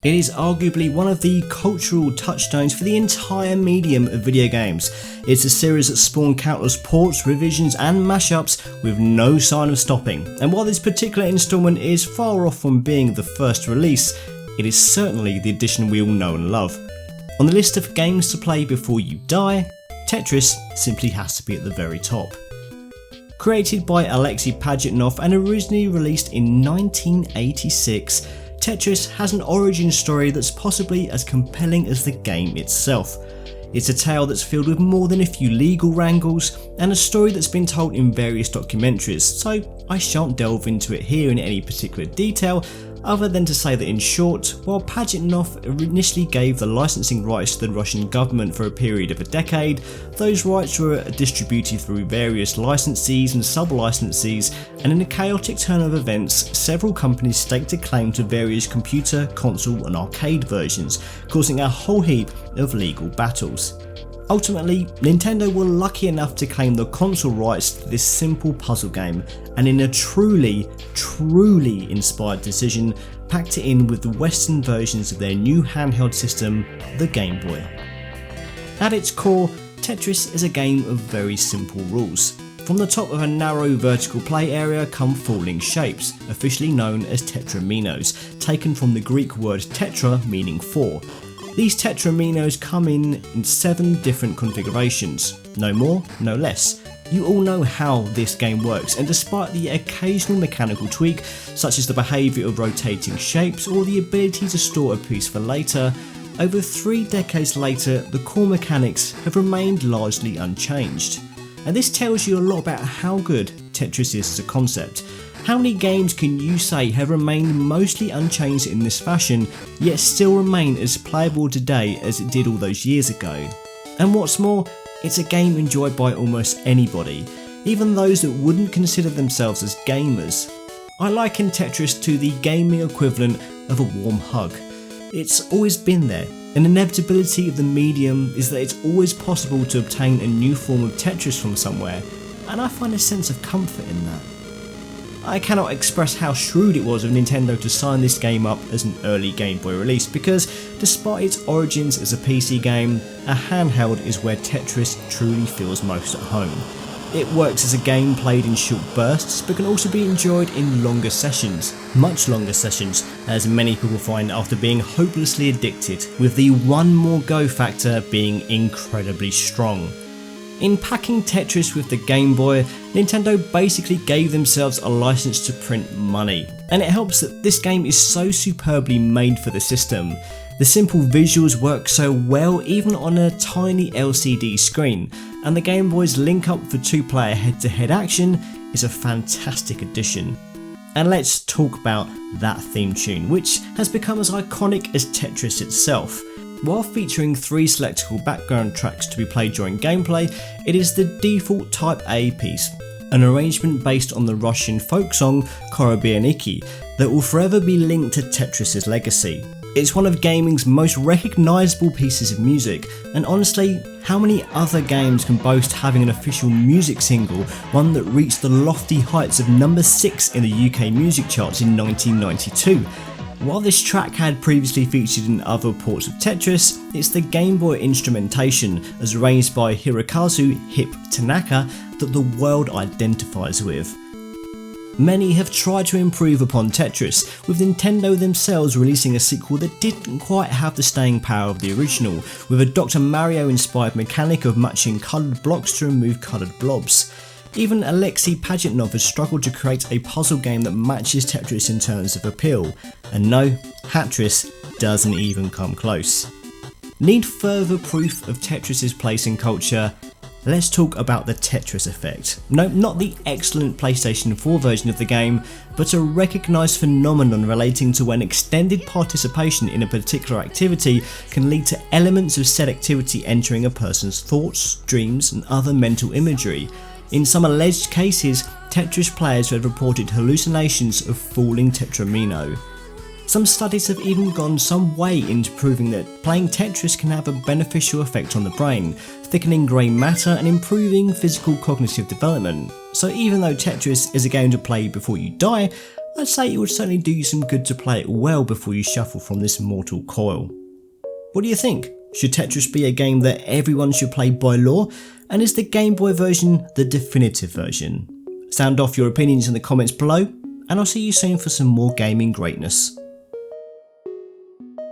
It is arguably one of the cultural touchstones for the entire medium of video games. It's a series that spawned countless ports, revisions and mashups with no sign of stopping, and while this particular installment is far off from being the first release, it is certainly the edition we all know and love. On the list of games to play before you die, Tetris simply has to be at the very top. Created by Alexei Pajitnov and originally released in 1986, Tetris has an origin story that's possibly as compelling as the game itself. It's a tale that's filled with more than a few legal wrangles, and a story that's been told in various documentaries, so I shan't delve into it here in any particular detail, other than to say that in short, while Pajitnov initially gave the licensing rights to the Russian government for a period of a decade, those rights were distributed through various licensees and sub-licensees, and in a chaotic turn of events, several companies staked a claim to various computer, console and arcade versions, causing a whole heap of legal battles. Ultimately, Nintendo were lucky enough to claim the console rights to this simple puzzle game, and in a truly inspired decision, packed it in with the Western versions of their new handheld system, the Game Boy. At its core, Tetris is a game of very simple rules. From the top of a narrow vertical play area come falling shapes, officially known as tetraminos, taken from the Greek word tetra meaning four. These tetraminos come in 7 different configurations, no more, no less. You all know how this game works, and despite the occasional mechanical tweak, such as the behaviour of rotating shapes or the ability to store a piece for later, over 3 decades later the core mechanics have remained largely unchanged. And this tells you a lot about how good Tetris is as a concept. How many games can you say have remained mostly unchanged in this fashion, yet still remain as playable today as it did all those years ago? And what's more, it's a game enjoyed by almost anybody, even those that wouldn't consider themselves as gamers. I liken Tetris to the gaming equivalent of a warm hug. It's always been there. An inevitability of the medium is that it's always possible to obtain a new form of Tetris from somewhere, and I find a sense of comfort in that. I cannot express how shrewd it was of Nintendo to sign this game up as an early Game Boy release, because despite its origins as a PC game, a handheld is where Tetris truly feels most at home. It works as a game played in short bursts, but can also be enjoyed in longer sessions, much longer sessions, as many people find after being hopelessly addicted, with the one more go factor being incredibly strong. In packing Tetris with the Game Boy, Nintendo basically gave themselves a license to print money, and it helps that this game is so superbly made for the system. The simple visuals work so well even on a tiny LCD screen, and the Game Boy's link up for 2-player head-to-head action is a fantastic addition. And let's talk about that theme tune, which has become as iconic as Tetris itself. While featuring 3 selectable background tracks to be played during gameplay, it is the default Type A piece, an arrangement based on the Russian folk song Korobyaniki that will forever be linked to Tetris' legacy. It's one of gaming's most recognisable pieces of music, and honestly, how many other games can boast having an official music single, one that reached the lofty heights of number 6 in the UK music charts in 1992? While this track had previously featured in other ports of Tetris, it's the Game Boy instrumentation, as arranged by Hirokazu "Hip" Tanaka, that the world identifies with. Many have tried to improve upon Tetris, with Nintendo themselves releasing a sequel that didn't quite have the staying power of the original, with a Dr. Mario inspired mechanic of matching coloured blocks to remove coloured blobs. Even Alexei Pajitnov has struggled to create a puzzle game that matches Tetris in terms of appeal, and no, Tetris doesn't even come close. Need further proof of Tetris' place in culture? Let's talk about the Tetris effect. No, not the excellent PlayStation 4 version of the game, but a recognised phenomenon relating to when extended participation in a particular activity can lead to elements of said activity entering a person's thoughts, dreams and other mental imagery. In some alleged cases, Tetris players have reported hallucinations of falling tetramino. Some studies have even gone some way into proving that playing Tetris can have a beneficial effect on the brain, thickening grey matter and improving physical cognitive development. So even though Tetris is a game to play before you die, I'd say it would certainly do you some good to play it well before you shuffle from this mortal coil. What do you think? Should Tetris be a game that everyone should play by law? And is the Game Boy version the definitive version? Sound off your opinions in the comments below, and I'll see you soon for some more gaming greatness.